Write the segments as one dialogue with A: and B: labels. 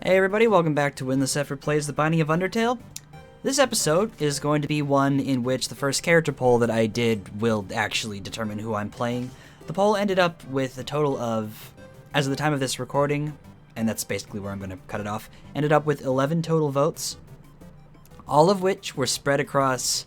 A: Hey everybody, welcome back to When the Zephyr Plays The Binding of Undertale. This episode is going to be one in which the first character poll that I did will actually determine who I'm playing. The poll ended up with a total of, as of the time of this recording, and that's basically where I'm going to cut it off, ended up with 11 total votes, all of which were spread across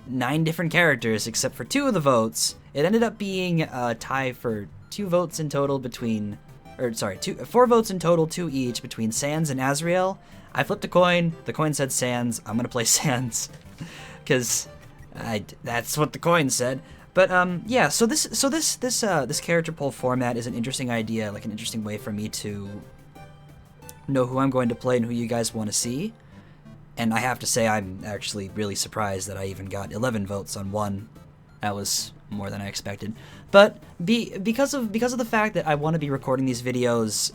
A: 9 different characters except for 2 of the votes. It ended up being a tie for 2 votes in total between... 4 votes in total, 2 each, between Sans and Azrael. I flipped a coin. The coin said Sans. I'm gonna play Sans, because that's what the coin said. But yeah. So this character poll format is an interesting idea, like an interesting way for me to know who I'm going to play and who you guys want to see. And I have to say, I'm actually really surprised that I even got 11 votes on one. That was more than I expected. But because of the fact that I want to be recording these videos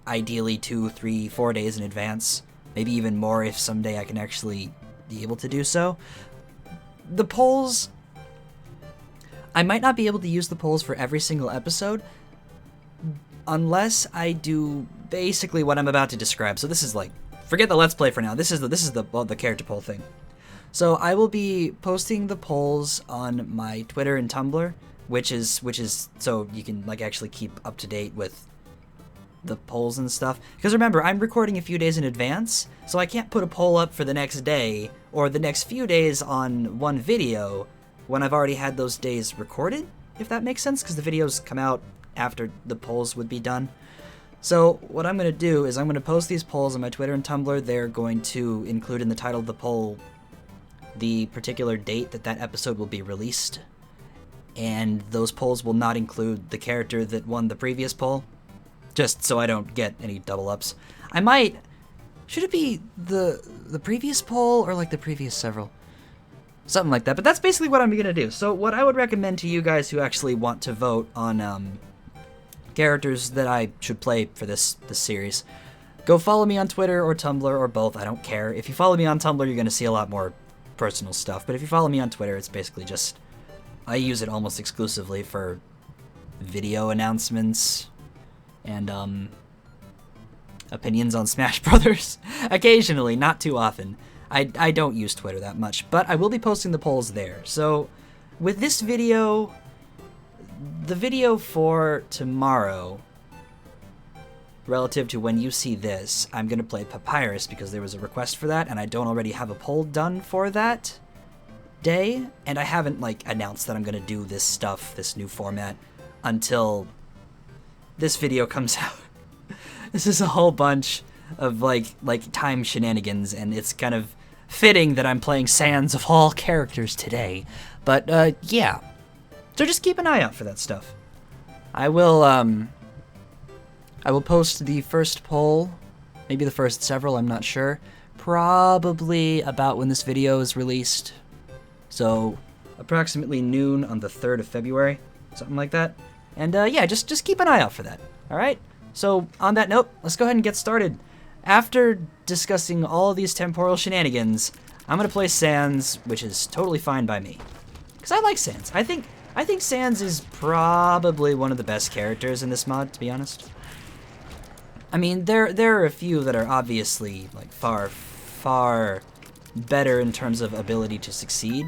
A: ideally 2, 3, 4 days in advance, maybe even more if someday I can actually be able to do so, the polls, I might not be able to use the polls for every single episode unless I do basically what I'm about to describe. So this is like, forget the Let's Play for now. This is the character poll thing. So I will be posting the polls on my Twitter and Tumblr, which is so you can like actually keep up to date with the polls and stuff. Because remember, I'm recording a few days in advance, so I can't put a poll up for the next day or the next few days on one video when I've already had those days recorded, if that makes sense, because the videos come out after the polls would be done. So what I'm going to do is I'm going to post these polls on my Twitter and Tumblr. They're going to include in the title of the poll the particular date that episode will be released, and those polls will not include the character that won the previous poll, just so I don't get any double ups. I might, should it be the previous poll or like the previous several? Something like that, but that's basically what I'm gonna do. So what I would recommend to you guys who actually want to vote on characters that I should play for this series, go follow me on Twitter or Tumblr or both, I don't care. If you follow me on Tumblr, you're gonna see a lot more personal stuff, but if you follow me on Twitter, it's basically just, I use it almost exclusively for video announcements and opinions on Smash Brothers. Occasionally, not too often. I don't use Twitter that much, but I will be posting the polls there. So with this video, the video for tomorrow, relative to when you see this, I'm going to play Papyrus because there was a request for that, and I don't already have a poll done for that day, and I haven't like announced that I'm going to do this stuff, this new format, until this video comes out. This is a whole bunch of like time shenanigans, and it's kind of fitting that I'm playing Sans of all characters today. But yeah, so just keep an eye out for that stuff. I will post the first poll, maybe the first several, I'm not sure, probably about when this video is released. So approximately noon on the 3rd of February, something like that. And yeah, just keep an eye out for that, all right? So on that note, let's go ahead and get started. After discussing all of these temporal shenanigans, I'm gonna play Sans, which is totally fine by me, because I like Sans. I think Sans is probably one of the best characters in this mod, to be honest. I mean, there are a few that are obviously like far better in terms of ability to succeed,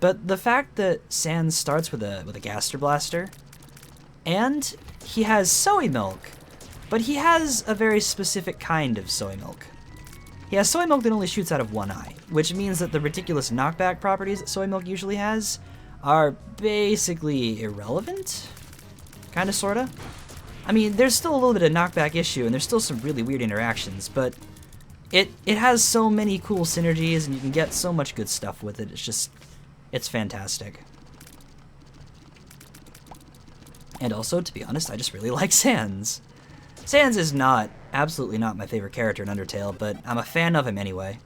A: but the fact that Sans starts with a Gaster Blaster, and he has Soy Milk, but he has a very specific kind of Soy Milk. He has Soy Milk that only shoots out of one eye, which means that the ridiculous knockback properties that Soy Milk usually has are basically irrelevant, kinda sorta. I mean, there's still a little bit of knockback issue, and there's still some really weird interactions, but it has so many cool synergies, and you can get so much good stuff with it. It's fantastic. And also, to be honest, I just really like Sans. Sans is absolutely not my favorite character in Undertale, but I'm a fan of him anyway.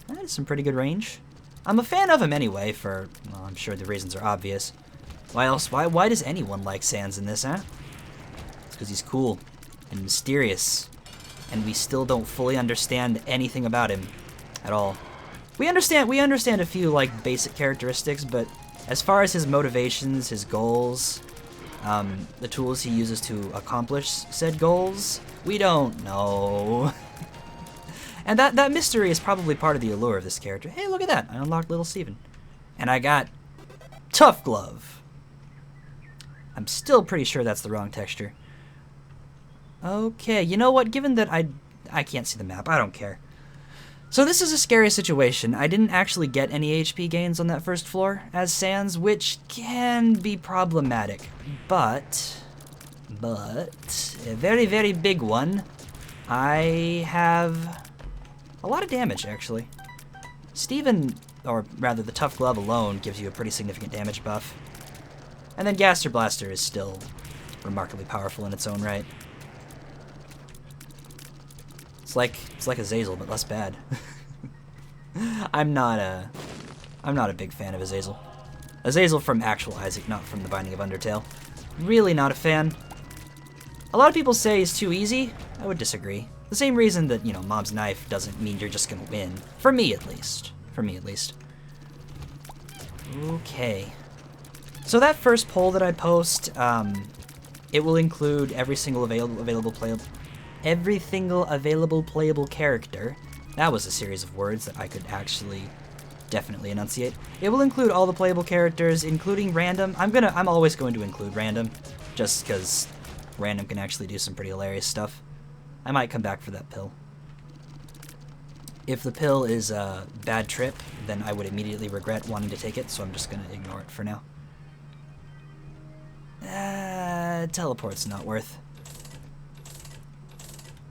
A: That is some pretty good range. I'm a fan of him anyway for, well, I'm sure the reasons are obvious. Why else? Why does anyone like Sans in this, huh? Because he's cool and mysterious, and we still don't fully understand anything about him at all. We understand a few like basic characteristics, but as far as his motivations, his goals, the tools he uses to accomplish said goals, We don't know. And that mystery is probably part of the allure of this character. Hey, look at that. I unlocked Little Steven. And I got Tough Glove. I'm still pretty sure that's the wrong texture. Okay, you know what? Given that I can't see the map, I don't care. So this is a scary situation. I didn't actually get any HP gains on that first floor as Sans, which can be problematic. But a very, very big one. I have a lot of damage, actually. Steven, or rather the Tough Glove alone, gives you a pretty significant damage buff. And then Gaster Blaster is still remarkably powerful in its own right. It's like Azazel, but less bad. I'm not a big fan of Azazel. Azazel from actual Isaac, not from the Binding of Undertale. Really not a fan. A lot of people say he's too easy. I would disagree. The same reason that, you know, Mob's Knife doesn't mean you're just gonna win. For me, at least. For me, at least. Okay. So that first poll that I post, it will include every single available playable character. That was a series of words that I could actually definitely enunciate. It will include all the playable characters, including random. I'm always going to include random, just because random can actually do some pretty hilarious stuff. I might come back for that pill. If the pill is a bad trip, then I would immediately regret wanting to take it, so I'm just gonna ignore it for now. Teleport's not worth.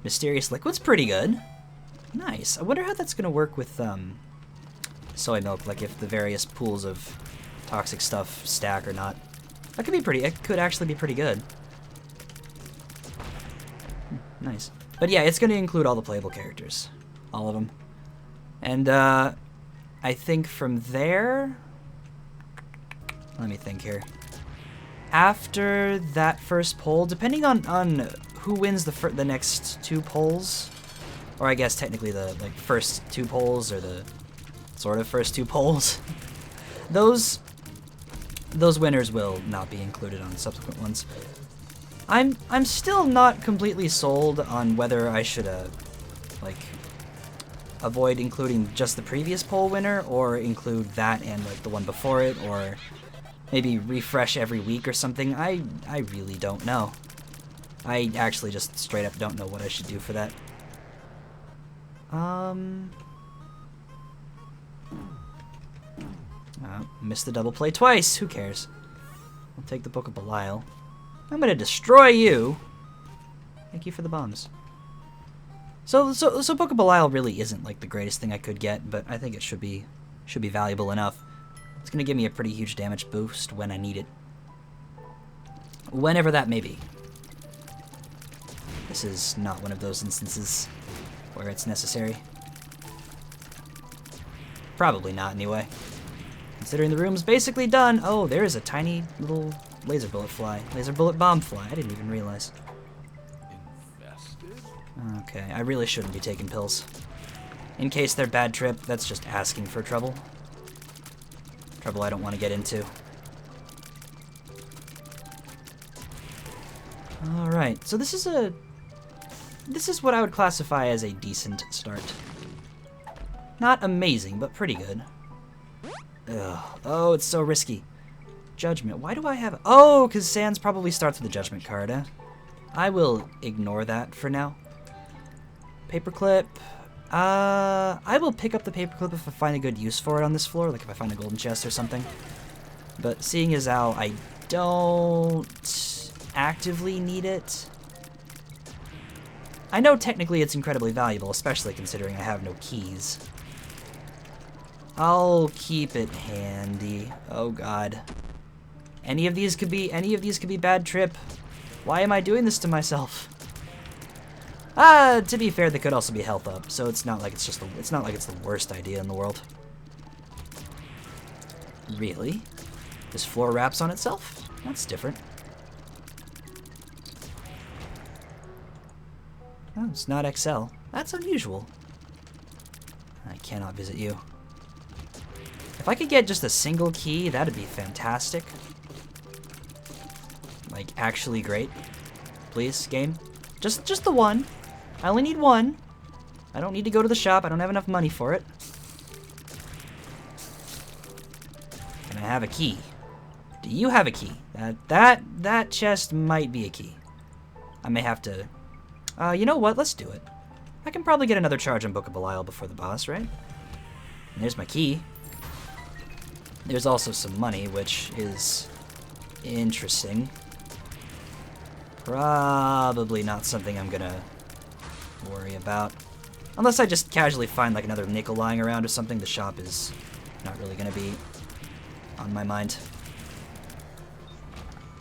A: Mysterious Liquid's pretty good. Nice. I wonder how that's gonna work with soy milk, like if the various pools of toxic stuff stack or not. That could be pretty, it could actually be pretty good. Nice. But yeah, it's gonna include all the playable characters. All of them. And I think from there, let me think here. After that first poll, depending on who wins the next two polls, or I guess technically the first two polls or the sort of first two polls, those winners will not be included on subsequent ones. I'm still not completely sold on whether I should avoid including just the previous poll winner, or include that and the one before it, or maybe refresh every week or something. I really don't know. I actually just straight up don't know what I should do for that. Missed the double play twice. Who cares? I'll take the Book of Belial. I'm gonna destroy you. Thank you for the bombs. So Book of Belial really isn't the greatest thing I could get, but I think it should be valuable enough. It's gonna give me a pretty huge damage boost when I need it. Whenever that may be. This is not one of those instances where it's necessary. Probably not, anyway. Considering the room's basically done. Oh, there is a tiny little laser bullet bomb fly. I didn't even realize. Infested? Okay, I really shouldn't be taking pills. In case they're bad trip, that's just asking for trouble. Trouble I don't want to get into. Alright, so this is what I would classify as a decent start. Not amazing, but pretty good. Ugh. Oh, it's so risky. Judgment. Why do I have... Oh, because Sans probably starts with the Judgment card, huh? I will ignore that for now. Paperclip. I will pick up the paperclip if I find a good use for it on this floor, like if I find a golden chest or something. But seeing as how I don't actively need it... I know technically it's incredibly valuable, especially considering I have no keys. I'll keep it handy. Oh god. Any of these could be bad trip. Why am I doing this to myself? To be fair, they could also be health up, so it's not like it's the worst idea in the world. Really? This floor wraps on itself? That's different. Oh, it's not XL. That's unusual. I cannot visit you. If I could get just a single key, that'd be fantastic. Like, actually great. Please, game. Just the one. I only need one. I don't need to go to the shop. I don't have enough money for it. Can I have a key? Do you have a key? That chest might be a key. I may have to... you know what? Let's do it. I can probably get another charge on Book of Belial before the boss, right? And there's my key. There's also some money, which is interesting. Probably not something I'm gonna worry about. Unless I just casually find like another nickel lying around or something, the shop is not really gonna be on my mind.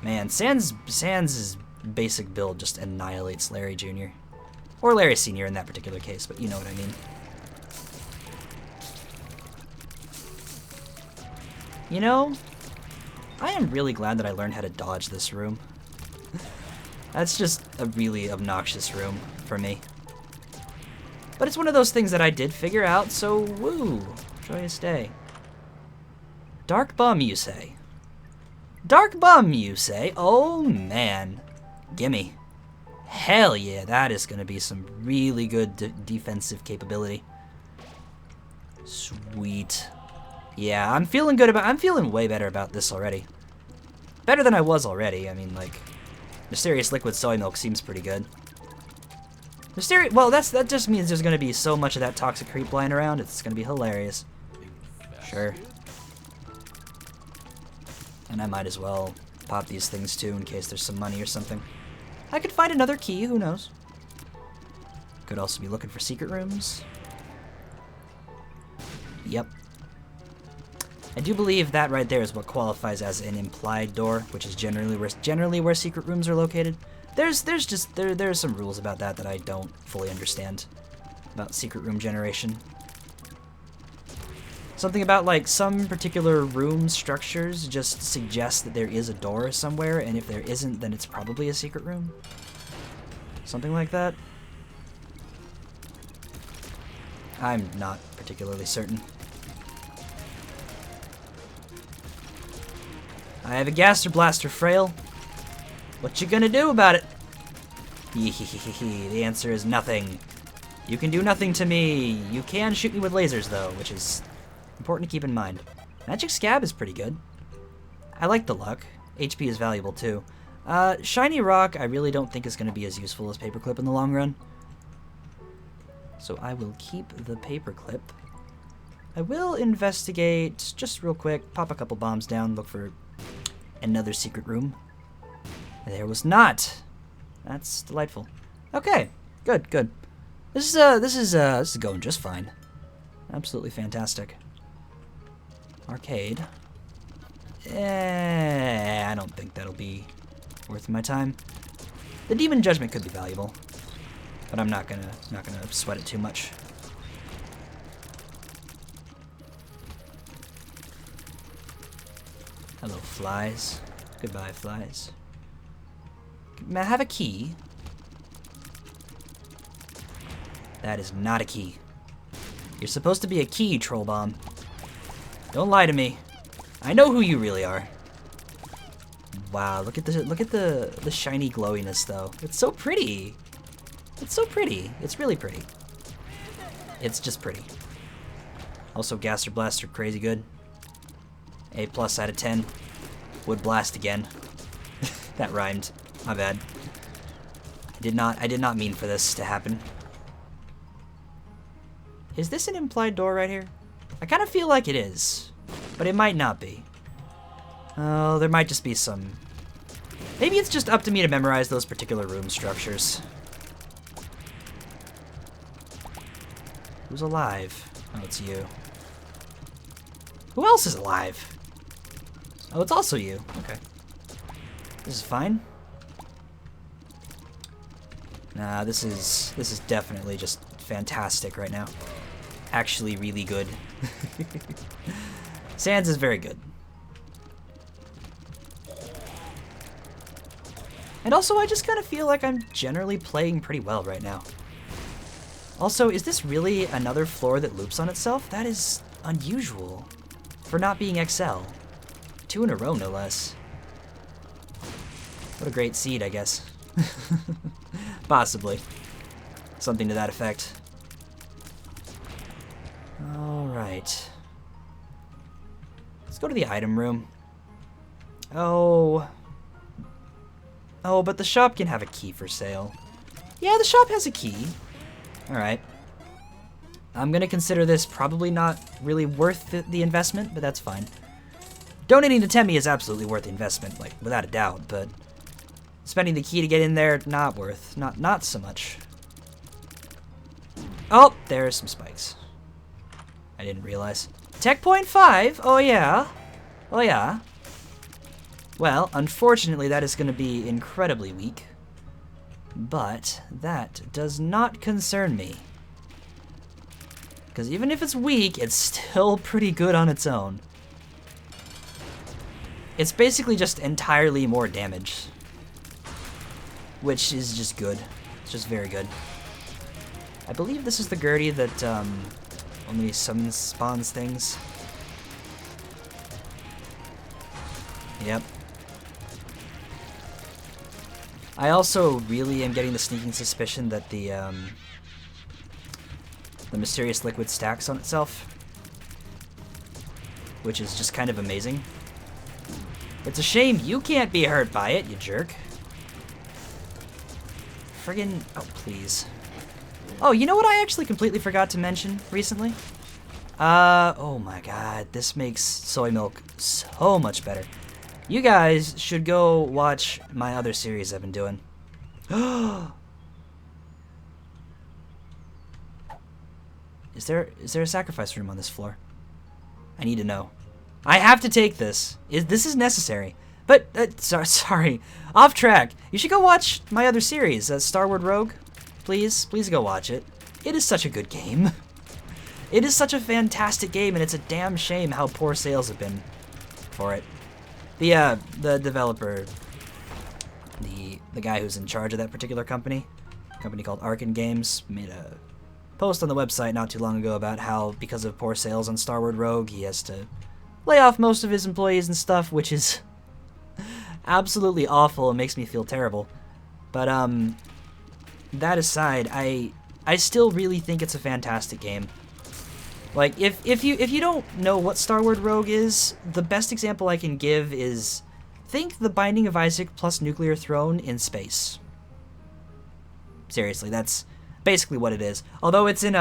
A: Man, Sans' basic build just annihilates Larry Jr. Or Larry Sr. in that particular case, but you know what I mean. You know, I am really glad that I learned how to dodge this room. That's just a really obnoxious room for me. But it's one of those things that I did figure out, so woo, joyous day. Dark Bum, you say? Dark Bum, you say? Oh, man. Gimme. Hell yeah, that is going to be some really good defensive capability. Sweet. Yeah, I'm feeling way better about this already. Better than I was already. I mean, like, Mysterious Liquid Soy Milk seems pretty good. Well, that just means there's going to be so much of that toxic creep lying around, it's going to be hilarious. Sure. And I might as well pop these things too in case there's some money or something. I could find another key, who knows? Could also be looking for secret rooms. Yep. I do believe that right there is what qualifies as an implied door, which is generally where secret rooms are located. There's some rules about that I don't fully understand about secret room generation. Something about like some particular room structures just suggest that there is a door somewhere, and if there isn't, then it's probably a secret room. Something like that. I'm not particularly certain. I have a Gaster Blaster, Frail. What you gonna do about it? The answer is nothing. You can do nothing to me. You can shoot me with lasers, though, which is important to keep in mind. Magic Scab is pretty good. I like the luck. HP is valuable, too. Shiny Rock I really don't think is going to be as useful as Paperclip in the long run. So I will keep the Paperclip. I will investigate, just real quick, pop a couple bombs down, look for another secret room. There was not. That's delightful. Okay, good, good. This is going just fine. Absolutely fantastic. Arcade. I don't think that'll be worth my time. The Demon Judgment could be valuable, but I'm not gonna sweat it too much. Hello, flies. Goodbye, flies. May I have a key? That is not a key. You're supposed to be a key, Troll Bomb. Don't lie to me. I know who you really are. Wow, look at the shiny glowiness though. It's so pretty. It's so pretty. It's really pretty. It's just pretty. Also, Gaster Blaster, crazy good. A+ out of 10. Would blast again. That rhymed. My bad. I did not mean for this to happen. Is this an implied door right here? I kind of feel like it is, but it might not be. Oh, there might just be some... Maybe it's just up to me to memorize those particular room structures. Who's alive? Oh, it's you. Who else is alive? Oh, it's also you. Okay. This is fine. Nah, this is definitely just fantastic right now. Actually really good. Sans is very good. And also, I just kind of feel like I'm generally playing pretty well right now. Also, is this really another floor that loops on itself? That is unusual for not being XL. 2 in a row, no less. What a great seed, I guess. Possibly. Something to that effect. Alright. Let's go to the item room. Oh. Oh, but the shop can have a key for sale. Yeah, the shop has a key. Alright. I'm gonna consider this probably not really worth the investment, but that's fine. Donating to Temmie is absolutely worth the investment, like, without a doubt, but spending the key to get in there, not worth. Not so much. Oh, there's some spikes. I didn't realize. Tech point 5? Oh yeah. Oh yeah. Well, unfortunately that is gonna be incredibly weak. But that does not concern me. Because even if it's weak, it's still pretty good on its own. It's basically just entirely more damage. Which is just good. It's just very good. I believe this is the Gertie that only spawns things. Yep. I also really am getting the sneaking suspicion that the mysterious liquid stacks on itself, which is just kind of amazing. It's a shame you can't be hurt by it, you jerk. Friggin', oh please. Oh, you know what I actually completely forgot to mention recently? Oh my god, this makes soy milk so much better. You guys should go watch my other series I've been doing. Is there a sacrifice room on this floor? I need to know. I have to take this. This is necessary. But, sorry, off track. You should go watch my other series, Starward Rogue. Please go watch it. It is such a good game. It is such a fantastic game, and it's a damn shame how poor sales have been for it. The developer, the guy who's in charge of that particular company called Arkan Games, made a post on the website not too long ago about how, because of poor sales on Starward Rogue, he has to lay off most of his employees and stuff, which is absolutely awful and makes me feel terrible. But that aside, I still really think it's a fantastic game. Like, if you don't know what Starward Rogue is, the best example I can give is, think The Binding of Isaac plus Nuclear Throne in space. Seriously, that's basically what it is. Although it's in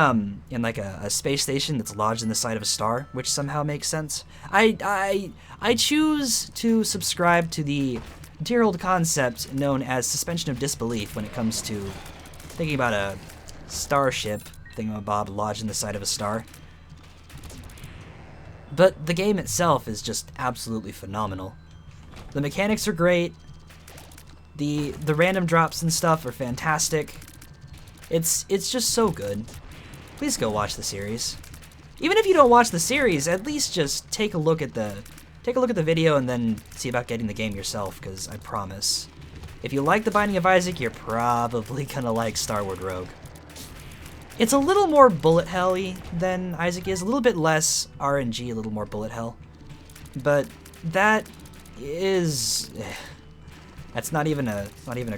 A: like a space station that's lodged in the side of a star, which somehow makes sense. I choose to subscribe to the dear old concept known as suspension of disbelief when it comes to thinking about a starship thingamabob lodged in the side of a star. But the game itself is just absolutely phenomenal. The mechanics are great. The random drops and stuff are fantastic. It's just so good. Please go watch the series. Even if you don't watch the series, at least just take a look at the video and then see about getting the game yourself, because I promise, if you like The Binding of Isaac, you're probably gonna like Starward Rogue. It's a little more bullet hell-y than Isaac is, a little bit less RNG, a little more bullet hell. But that is, that's not even a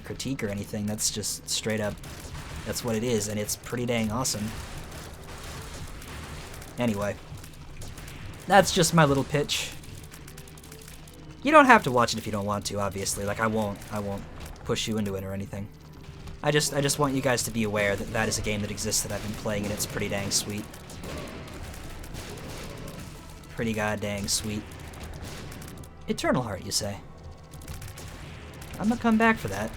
A: critique or anything. That's just straight up, that's what it is, and it's pretty dang awesome. Anyway, that's just my little pitch. You don't have to watch it if you don't want to, obviously. Like, I won't push you into it or anything. I just want you guys to be aware that that is a game that exists that I've been playing, and it's pretty dang sweet. Pretty god dang sweet. Eternal Heart, you say? I'm gonna come back for that.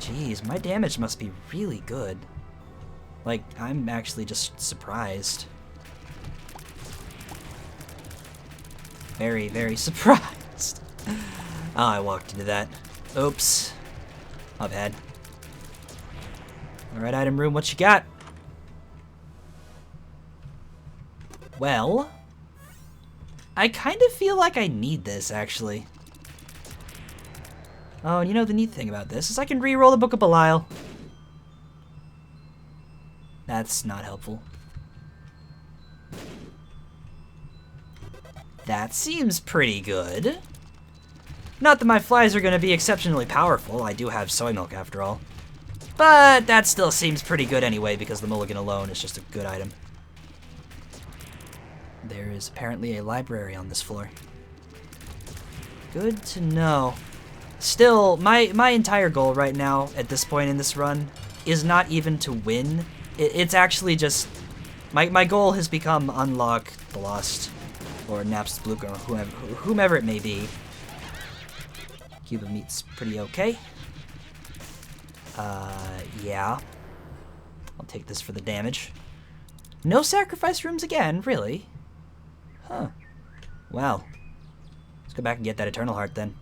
A: Jeez, my damage must be really good. Like, I'm actually just surprised. Very, very surprised. Oh, I walked into that. Oops. My bad. Alright, item room, what you got? Well, I kind of feel like I need this, actually. Oh, and you know the neat thing about this is I can re-roll the Book of Belial. That's not helpful. That seems pretty good. Not that my flies are going to be exceptionally powerful. I do have soy milk after all. But that still seems pretty good anyway because the mulligan alone is just a good item. There is apparently a library on this floor. Good to know. Still, my entire goal right now at this point in this run is not even to win. It's actually just... My goal has become unlock the Lost, or NAPSTABLOOK, or whomever it may be. Cube of meat's pretty okay. Yeah. I'll take this for the damage. No sacrifice rooms again, really? Huh. Well. Let's go back and get that Eternal Heart then.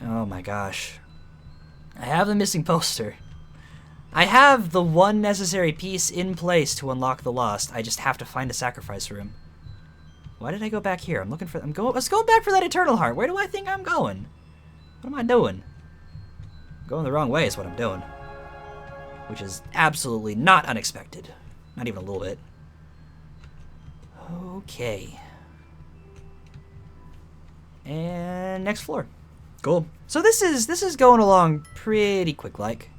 A: Oh my gosh. I have the missing poster. I have the one necessary piece in place to unlock the Lost. I just have to find a sacrifice room. Why did I go back here? Let's go back for that Eternal Heart. Where do I think I'm going? What am I doing? Going the wrong way is what I'm doing. Which is absolutely not unexpected. Not even a little bit. Okay. And next floor. Cool. So this is going along pretty quick like.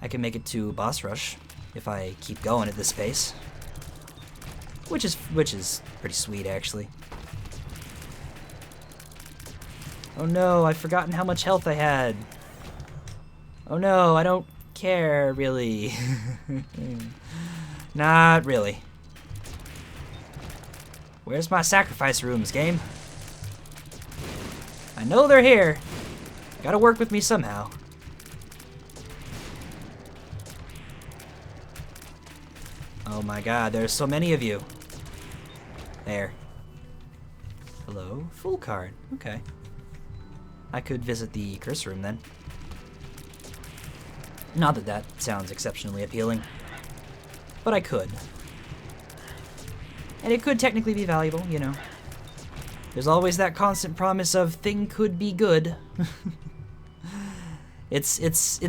A: I can make it to boss rush if I keep going at this pace. Which is pretty sweet actually. Oh no, I've forgotten how much health I had. Oh no, I don't care really. Not really. Where's my sacrifice rooms, game? I know they're here. Gotta work with me somehow. Oh my god, there's so many of you. There. Hello? Full card. Okay. I could visit the curse room then. Not that that sounds exceptionally appealing. But I could. And it could technically be valuable, you know. There's always that constant promise of thing could be good. It's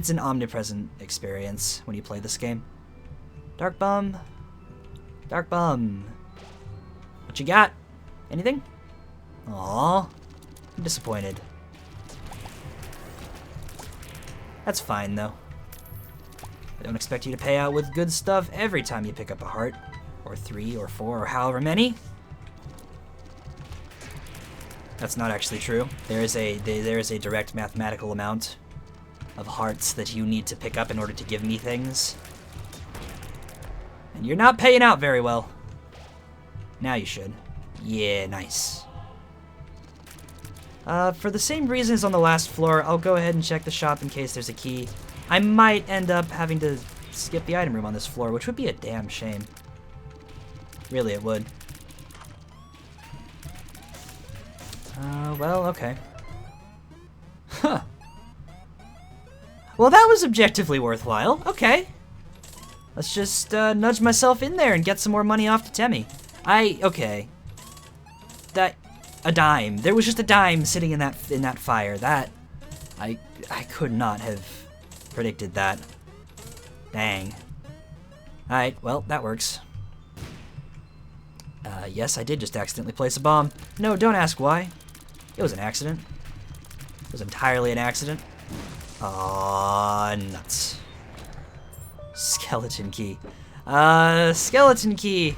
A: an omnipresent experience when you play this game. Dark Bum. Dark Bum. What you got? Anything? Aww. I'm disappointed. That's fine though. I don't expect you to pay out with good stuff every time you pick up a heart. Or 3 or 4 or however many. That's not actually true. There is a direct mathematical amount of hearts that you need to pick up in order to give me things. And you're not paying out very well. Now you should. Yeah, nice. For the same reasons on the last floor, I'll go ahead and check the shop in case there's a key. I might end up having to skip the item room on this floor, which would be a damn shame. Really, it would. Well, okay. Huh. Well, that was objectively worthwhile. Okay. Let's just nudge myself in there and get some more money off to Temmie. Okay. A dime. There was just a dime sitting in that fire. That I could not have predicted that. Dang. Alright, well, that works. Yes, I did just accidentally place a bomb. No, don't ask why. It was an accident. It was entirely an accident. Aw, nuts. Skeleton key. Skeleton key.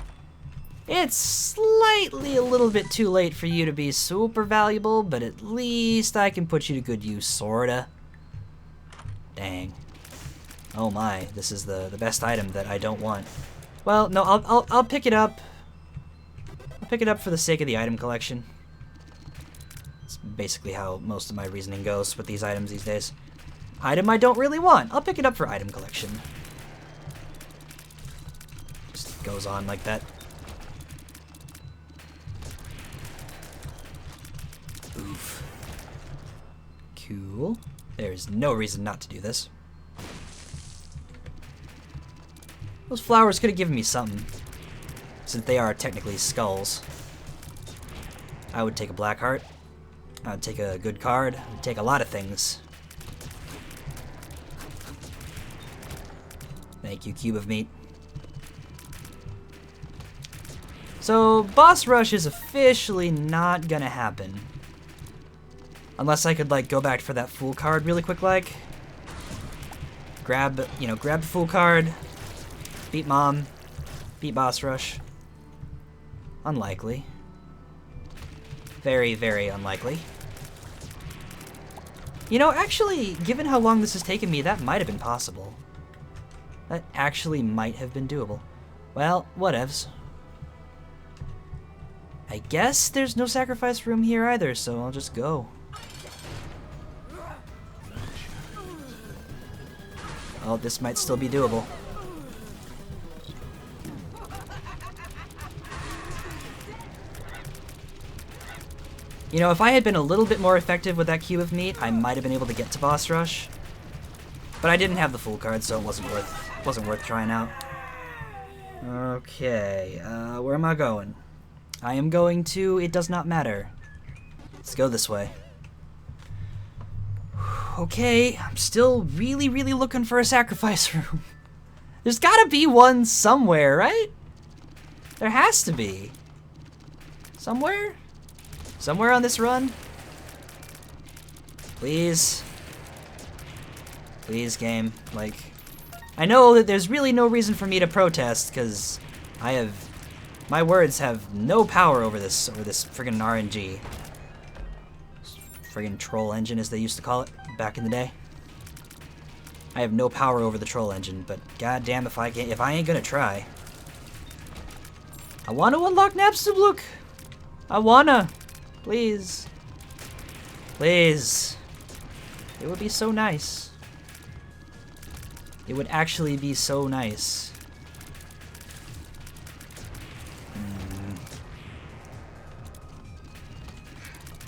A: It's slightly a little bit too late for you to be super valuable, but at least I can put you to good use, sorta. Dang. Oh my, this is the best item that I don't want. Well, no, I'll pick it up. I'll pick it up for the sake of the item collection. It's basically how most of my reasoning goes with these items these days. Item I don't really want. I'll pick it up for item collection. Just goes on like that. Oof. Cool. There's no reason not to do this. Those flowers could have given me something, since they are technically skulls. I would take a black heart. I would take a good card. I would take a lot of things. Thank you, cube of meat. So, boss rush is officially not gonna happen. Unless I could, like, go back for that Fool card really quick, like. Grab, you know, grab the Fool card. Beat Mom. Beat Boss Rush. Unlikely. Very, very unlikely. You know, actually, given how long this has taken me, that might have been possible. That actually might have been doable. Well, whatevs. I guess there's no sacrifice room here either, so I'll just go. Oh, this might still be doable. You know, if I had been a little bit more effective with that cube of meat, I might have been able to get to Boss Rush. But I didn't have the Fool card, so it wasn't worth trying out. Okay, where am I going? I am going to It Does Not Matter. Let's go this way. Okay, I'm still really, really looking for a sacrifice room. There's gotta be one somewhere, right? There has to be. Somewhere? Somewhere on this run? Please. Please, game. Like, I know that there's really no reason for me to protest, because my words have no power over this friggin' RNG. Friggin' troll engine, as they used to call it back in the day. I have no power over the troll engine, but goddamn if I ain't gonna try. I want to unlock NAPSTABLOOK. I wanna. Please. Please. It would be so nice. It would actually be so nice.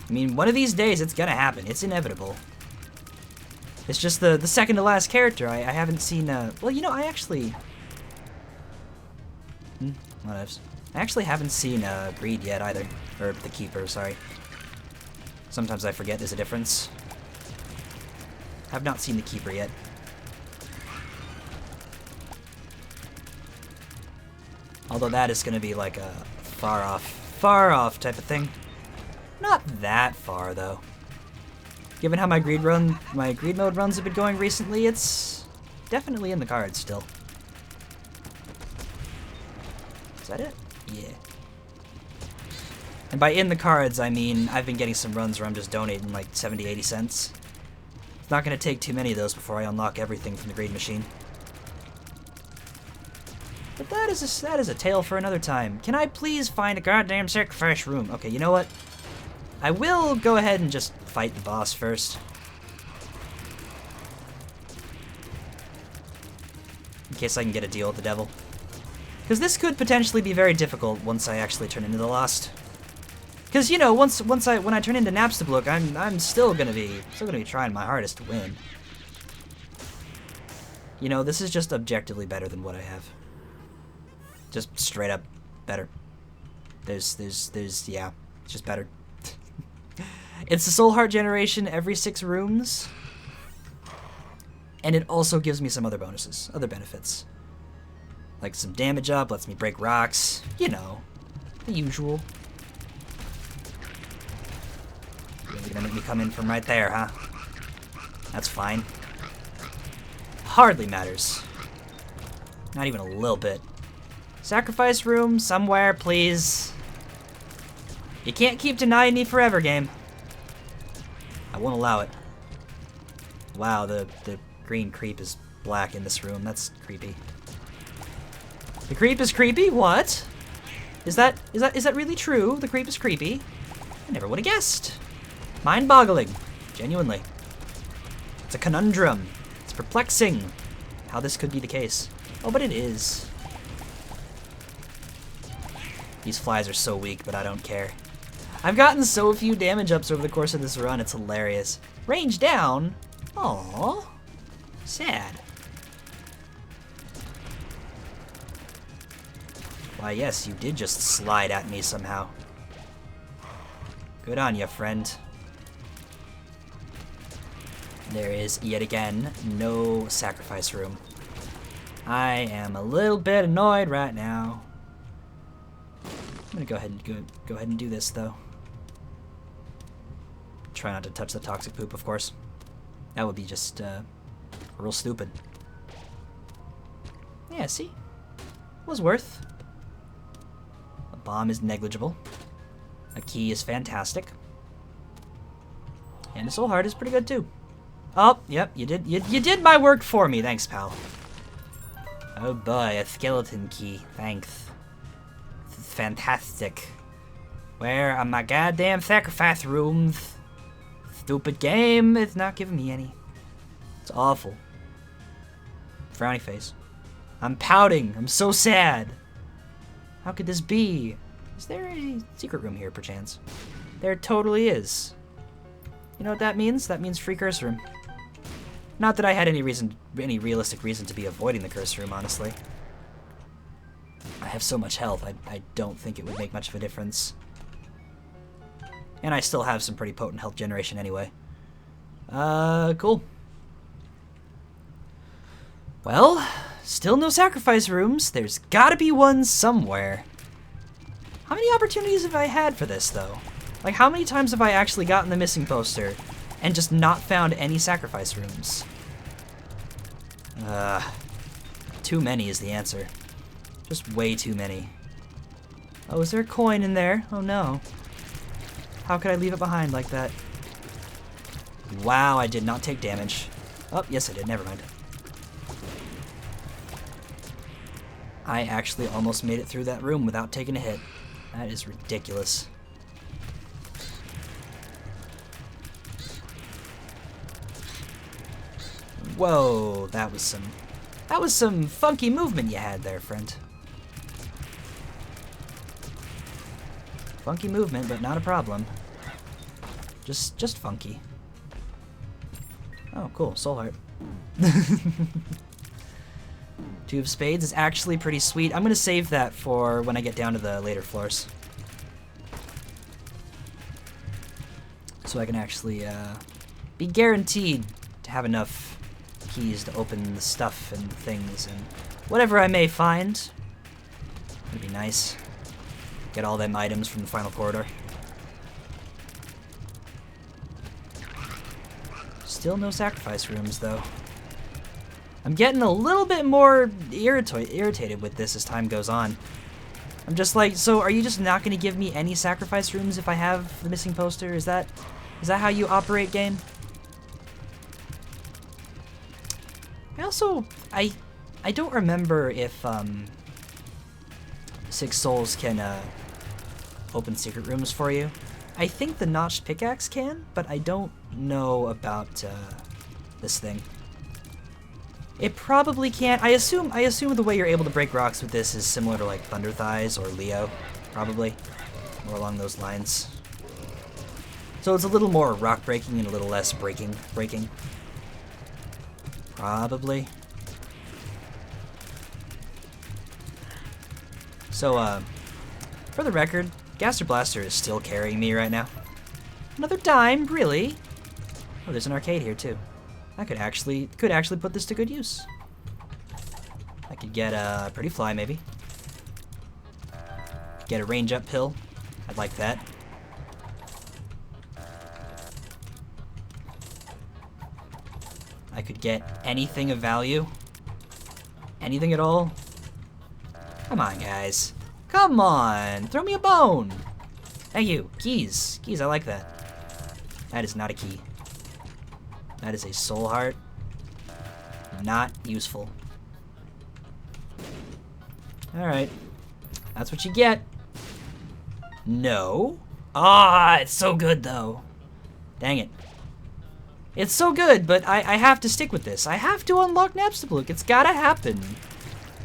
A: I mean, one of these days it's gonna happen. It's inevitable. It's just the second to last character. I haven't seen, well, you know, I actually... whatevs. I actually haven't seen Greed yet either. Or the Keeper, sorry. Sometimes I forget there's a difference. I've not seen the Keeper yet. Although that is going to be like a far off type of thing. Not that far, though. Given how my greed mode runs have been going recently, it's definitely in the cards still. Is that it? Yeah. And by in the cards, I mean I've been getting some runs where I'm just donating like 70, 80 cents. It's not going to take too many of those before I unlock everything from the greed machine. But that is a tale for another time. Can I please find a goddamn sacrifice room? Okay, you know what? I will go ahead and just fight the boss first. In case I can get a deal with the devil. Because this could potentially be very difficult once I actually turn into the Lost. Because, you know, when I turn into NAPSTABLOOK, I'm still gonna be trying my hardest to win. You know, this is just objectively better than what I have. Just straight up better. Yeah, it's just better. It's the Soul Heart generation every 6 rooms. And it also gives me some other bonuses, other benefits. Like some damage up, lets me break rocks, you know, the usual. You're gonna make me come in from right there, huh? That's fine. Hardly matters. Not even a little bit. Sacrifice room somewhere, please. You can't keep denying me forever, game. I won't allow it. Wow, the green creep is black in this room. That's creepy. The creep is creepy? What? Is that really true? The creep is creepy? I never would have guessed. Mind-boggling. Genuinely. It's a conundrum. It's perplexing how this could be the case. Oh, but it is. These flies are so weak, but I don't care. I've gotten so few damage ups over the course of this run, it's hilarious. Range down? Aww. Sad. Why, yes, you did just slide at me somehow. Good on ya, friend. There is, yet again, no sacrifice room. I am a little bit annoyed right now. I'm gonna go ahead and do this, though. try not to touch the toxic poop, of course. That would be just real stupid. Yeah, see? Was worth. A bomb is negligible. A key is fantastic. And a soul heart is pretty good too. Oh, yep, you did my work for me. Thanks, pal. Oh boy, a skeleton key. Thanks. This is fantastic. Where are my goddamn sacrifice rooms? Stupid game. It's not giving me any. It's awful. Frowny face. I'm pouting. I'm so sad. How could this be? Is there a secret room here, perchance? There totally is. You know what that means? That means free curse room. Not that I had any realistic reason to be avoiding the curse room, honestly. I have so much health, I don't think it would make much of a difference. And I still have some pretty potent health generation anyway. Cool. Well, still no sacrifice rooms. There's gotta be one somewhere. How many opportunities have I had for this, though? Like, how many times have I actually gotten the missing poster and just not found any sacrifice rooms? Too many is the answer. Just way too many. Oh, is there a coin in there? Oh no. How could I leave it behind like that? Wow, I did not take damage. Oh, yes I did, never mind. I actually almost made it through that room without taking a hit. That is ridiculous. Whoa, that was some funky movement you had there, friend. Funky movement, but not a problem. Just funky. Oh, cool, soul heart. Two of spades is actually pretty sweet. I'm gonna save that for when I get down to the later floors. So I can actually be guaranteed to have enough keys to open the stuff and things and whatever I may find. Would be nice. Get all them items from the final corridor. Still no sacrifice rooms, though. I'm getting a little bit more irritated with this as time goes on. I'm just like, so are you just not going to give me any sacrifice rooms if I have the missing poster? Is that how you operate, game? I don't remember if 6 souls can open secret rooms for you. I think the notched pickaxe can, but I don't know about this thing. It probably can't. I assume the way you're able to break rocks with this is similar to like Thunder Thighs or Leo, probably, more along those lines. So it's a little more rock breaking and a little less breaking. Probably. So, for the record, Gaster Blaster is still carrying me right now. Another dime, really? Oh, there's an arcade here too. I could actually put this to good use. I could get a Pretty Fly, maybe. Get a range up pill. I'd like that. I could get anything of value. Anything at all. Come on, guys. Come on. Throw me a bone. Thank you. Keys. Keys, I like that. That is not a key. That is a soul heart. Not useful. Alright. That's what you get. No. Ah, it's so good, though. Dang it. It's so good, but I have to stick with this. I have to unlock NAPSTABLOOK. It's gotta happen.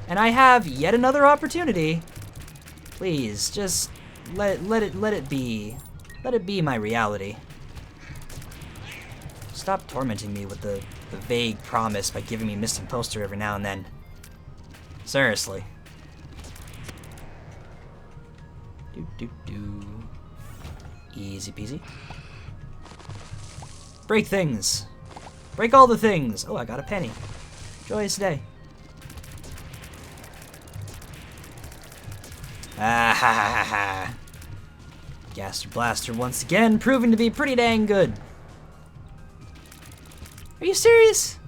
A: And I have yet another opportunity. Please, just let it be. Let it be my reality. Stop tormenting me with the vague promise by giving me missing poster every now and then. Seriously. Easy peasy. Break things. Break all the things. Oh, I got a penny. Joyous day. Ah ha ha ha ha. Gaster Blaster once again proving to be pretty dang good. Are you serious?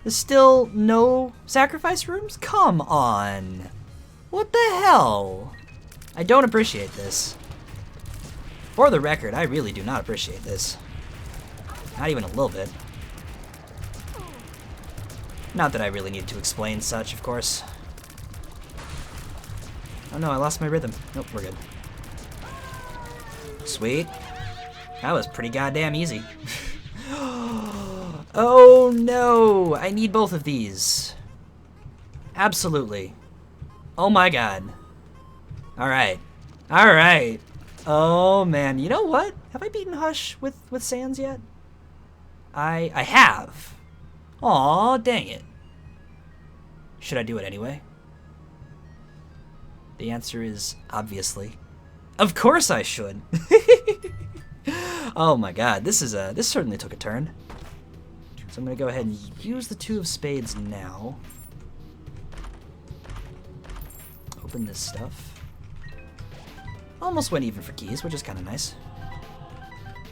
A: There's still no sacrifice rooms? Come on. What the hell? I don't appreciate this. For the record, I really do not appreciate this. Not even a little bit. Not that I really need to explain such, of course. Oh no, I lost my rhythm. Nope, we're good. Sweet. That was pretty goddamn easy. Oh no! I need both of these. Absolutely. Oh my god. Alright. Alright. Oh man, you know what? Have I beaten Hush with Sans yet? I have. Aw, dang it. Should I do it anyway? The answer is obviously. Of course I should. Oh my god, this certainly took a turn. So I'm gonna go ahead and use the 2 of spades now. Open this stuff. Almost went even for keys, which is kind of nice.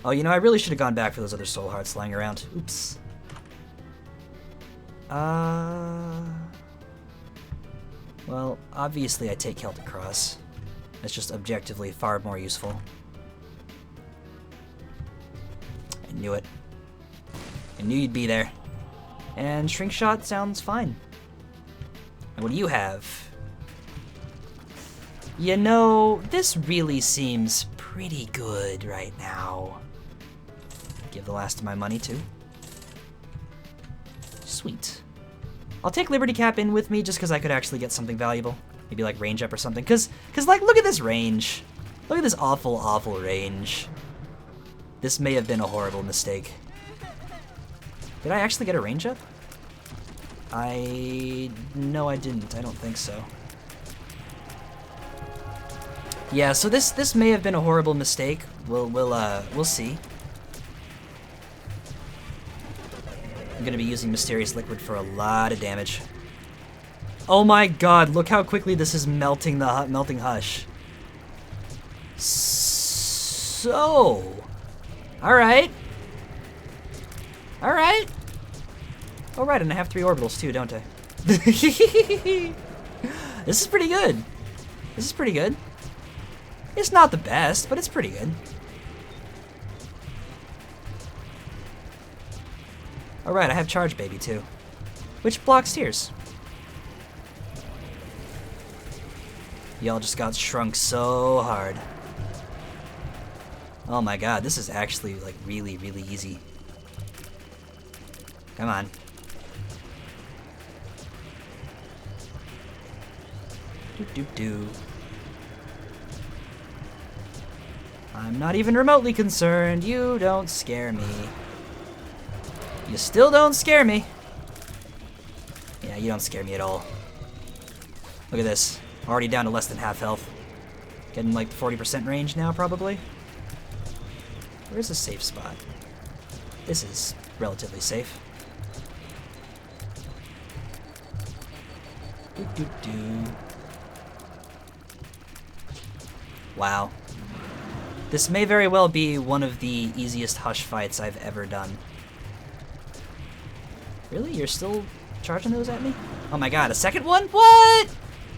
A: Oh, you know, I really should have gone back for those other soul hearts lying around. Oops. Well, obviously I take Celtic Cross. It's just objectively far more useful. I knew it. I knew you'd be there. And Shrink Shot sounds fine. And what do you have? You know, this really seems pretty good right now. Give the last of my money too. Sweet. I'll take Liberty Cap in with me just because I could actually get something valuable. Maybe like range up or something. Cause like, look at this range. Look at this awful, awful range. This may have been a horrible mistake. Did I actually get a range up? No, I didn't. I don't think so. Yeah, so this may have been a horrible mistake. We'll see. I'm gonna be using Mysterious Liquid for a lot of damage. Oh my god, look how quickly this is melting Hush. So, alright. Alright. Oh right, and I have 3 orbitals too, don't I? This is pretty good. This is pretty good. It's not the best, but it's pretty good. Alright, I have Charge Baby too, which blocks tears. Y'all just got shrunk so hard. Oh my god, this is actually like really, really easy. Come on. Do. I'm not even remotely concerned. You don't scare me. You still don't scare me. Yeah, you don't scare me at all. Look at this. Already down to less than half health. Getting like 40% range now, probably. Where's a safe spot? This is relatively safe. Do. Wow. This may very well be one of the easiest Hush fights I've ever done. Really? You're still charging those at me? Oh my god, a second one? What?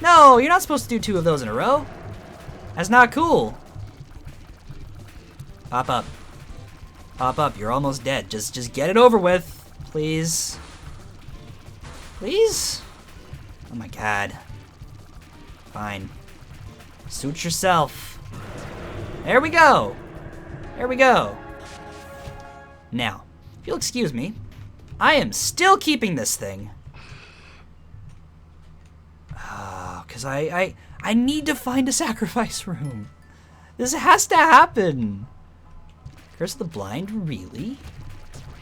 A: No, you're not supposed to do 2 of those in a row. That's not cool. Pop up. Pop up, you're almost dead. Just get it over with, please. Please? Oh my god. Fine. Suit yourself. There we go. There we go. Now, if you'll excuse me, I am still keeping this thing. Because I need to find a sacrifice room. This has to happen. Curse of the Blind? Really?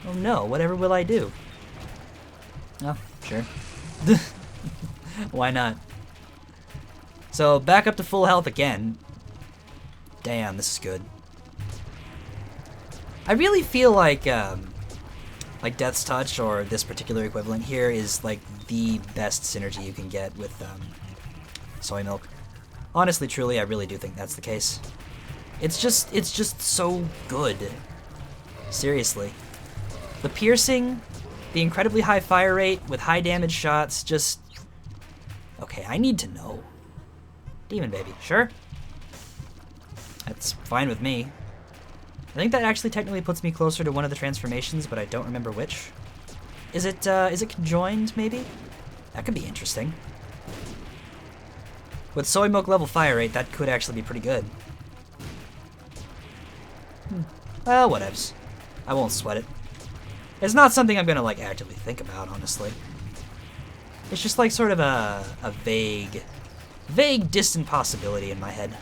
A: Oh no, whatever will I do? Oh, sure. Why not? So, back up to full health again. Damn, this is good. I really feel like Death's Touch, or this particular equivalent here, is like the best synergy you can get with soy milk. Honestly, truly, I really do think that's the case. It's just so good. Seriously. The piercing, the incredibly high fire rate with high damage shots, just... Okay, I need to know. Demon baby, sure. That's fine with me. I think that actually technically puts me closer to one of the transformations, but I don't remember which. Is it conjoined, maybe? That could be interesting. With soy milk level fire rate, that could actually be pretty good. Well, whatevs. I won't sweat it. It's not something I'm gonna, like, actively think about, honestly. It's just, like, sort of a vague, distant possibility in my head.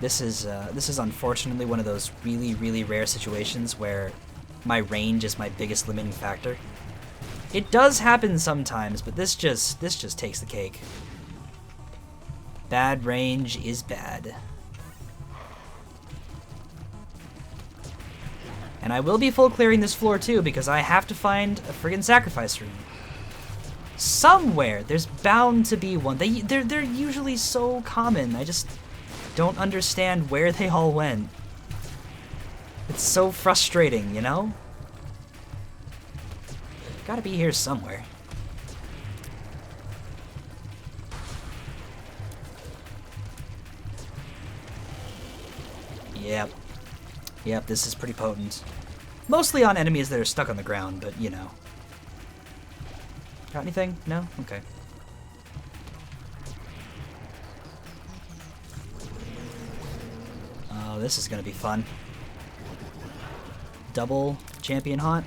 A: This is unfortunately one of those really, really rare situations where my range is my biggest limiting factor. It does happen sometimes, but this just takes the cake. Bad range is bad. And I will be full clearing this floor too, because I have to find a friggin' sacrifice room. Somewhere, there's bound to be one. They're usually so common. I just don't understand where they all went. It's so frustrating, you know? Gotta be here somewhere. Yep, this is pretty potent. Mostly on enemies that are stuck on the ground, but you know. Got anything? No? Okay. Oh, this is gonna be fun. Double champion haunt.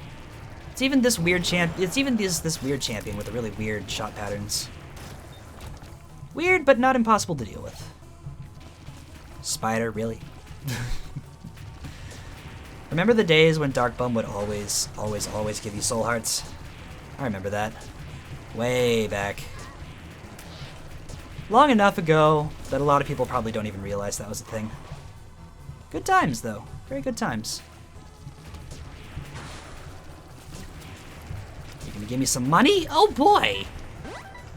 A: It's even this weird this weird champion with the really weird shot patterns. Weird, but not impossible to deal with. Spider, really? Remember the days when Dark Bum would always give you soul hearts? I remember that. Way back. Long enough ago that a lot of people probably don't even realize that was a thing. Good times, though. Very good times. You gonna give me some money? Oh boy!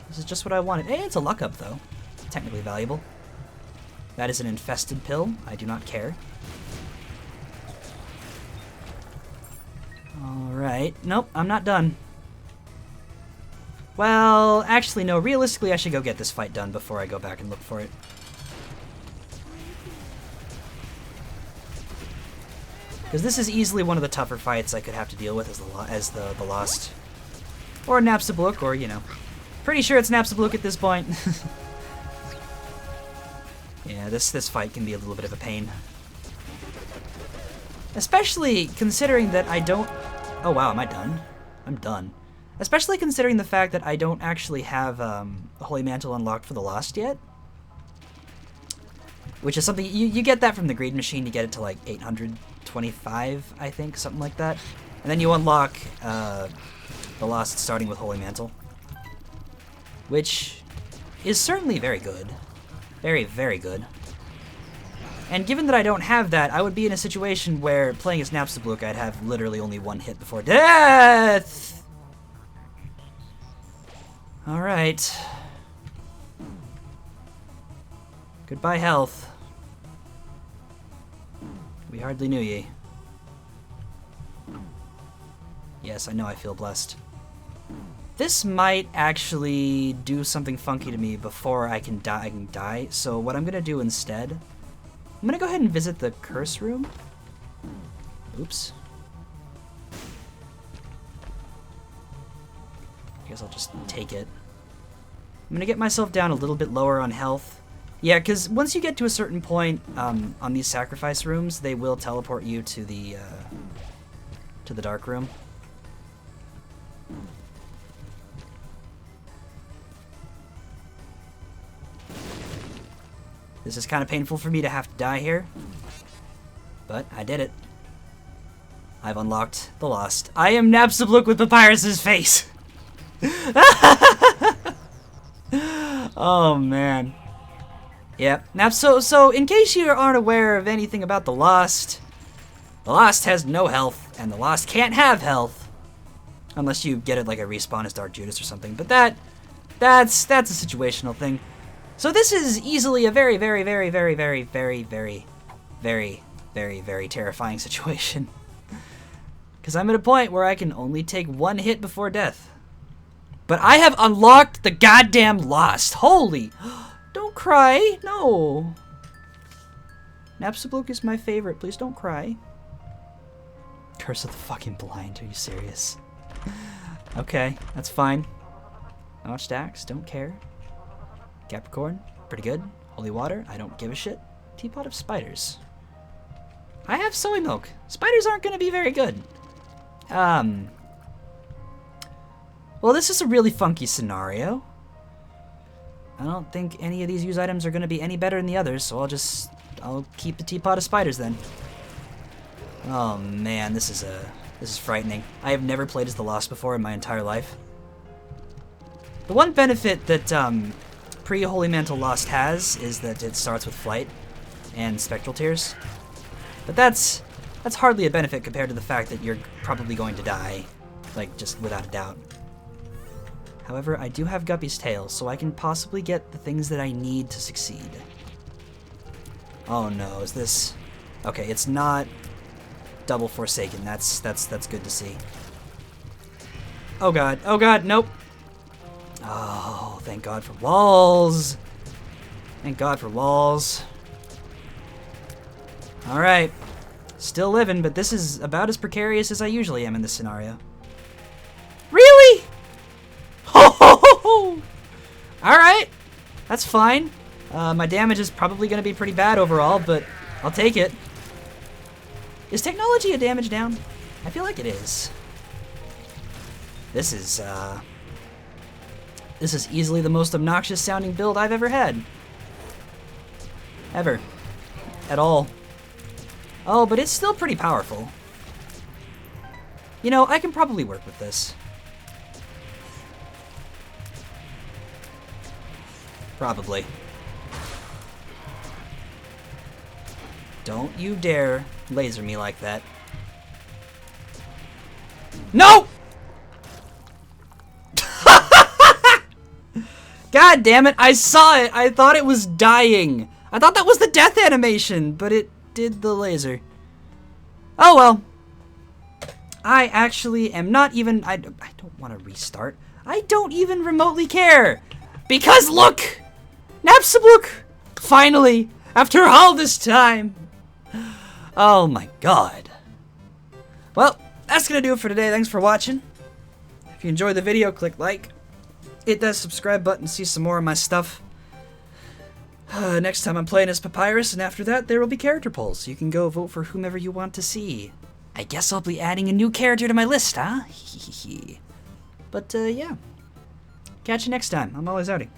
A: This is just what I wanted. Hey, it's a luck up, though. Technically valuable. That is an infested pill. I do not care. Alright. Nope, I'm not done. Well, actually, no. Realistically, I should go get this fight done before I go back and look for it. Because this is easily one of the tougher fights I could have to deal with as the Lost. Or NAPSTABLOOK, or, you know. Pretty sure it's NAPSTABLOOK at this point. Yeah, this fight can be a little bit of a pain. Especially considering that I don't... Oh wow, am I done? I'm done. Especially considering the fact that I don't actually have the Holy Mantle unlocked for the Lost yet. Which is something... You get that from the Greed Machine, you get it to like 825, I think, something like that. And then you unlock the Lost starting with Holy Mantle. Which is certainly very good. Very, very good. And given that I don't have that, I would be in a situation where playing as NAPSTABLOOK, I'd have literally only one hit before death! Alright. Goodbye, health. We hardly knew ye. Yes, I know I feel blessed. This might actually do something funky to me before I can die. So what I'm gonna do instead, I'm gonna go ahead and visit the curse room. Oops. I guess I'll just take it. I'm gonna get myself down a little bit lower on health. Yeah, because once you get to a certain point on these sacrifice rooms, they will teleport you to the dark room. This is kind of painful for me to have to die here, but I did it. I've unlocked the Lost. I am NAPSTABLOOK with Papyrus's face. Oh man. Yep. So in case you aren't aware of anything about the Lost has no health, and the Lost can't have health unless you get it like a respawn as Dark Judas or something. But that's a situational thing. So this is easily a very, very, very, very, very, very, very, very, very, very terrifying situation. Because I'm at a point where I can only take one hit before death. But I have unlocked the goddamn Lost. Holy! Don't cry. No. NAPSTABLOOK is my favorite. Please don't cry. Curse of the fucking Blind. Are you serious? Okay, that's fine. Notched Axe. Don't care. Capricorn. Pretty good. Holy Water. I don't give a shit. Teapot of Spiders. I have soy milk. Spiders aren't going to be very good. Well, this is a really funky scenario. I don't think any of these use items are going to be any better than the others, so I'll keep the Teapot of Spiders then. Oh man, this is frightening. I have never played as the Lost before in my entire life. The one benefit that pre-Holy Mantle Lost has is that it starts with Flight and Spectral Tears. But that's hardly a benefit compared to the fact that you're probably going to die, like, just without a doubt. However, I do have Guppy's Tail, so I can possibly get the things that I need to succeed. Oh no, is this... Okay, it's not double Forsaken. That's good to see. Oh god, nope. Oh, thank God for walls. Thank God for walls. Alright. Still living, but this is about as precarious as I usually am in this scenario. Really? Ho ho ho ho! Alright. That's fine. My damage is probably going to be pretty bad overall, but I'll take it. Is technology a damage down? I feel like it is. This is easily the most obnoxious sounding build I've ever had. Ever. At all. Oh, but it's still pretty powerful. You know, I can probably work with this. Probably. Don't you dare laser me like that. No! God damn it, I saw it! I thought it was dying. I thought that was the death animation, but it did the laser. Oh well. I actually am not even... I don't want to restart. I don't even remotely care. Because look! NAPSTABLOOK! Finally! After all this time! Oh my god. Well, that's gonna do it for today. Thanks for watching. If you enjoyed the video, click like. Hit that subscribe button to see some more of my stuff. Next time I'm playing as Papyrus, and after that there will be character polls. You can go vote for whomever you want to see. I guess I'll be adding a new character to my list, huh? But yeah. Catch you next time. I'm always outing.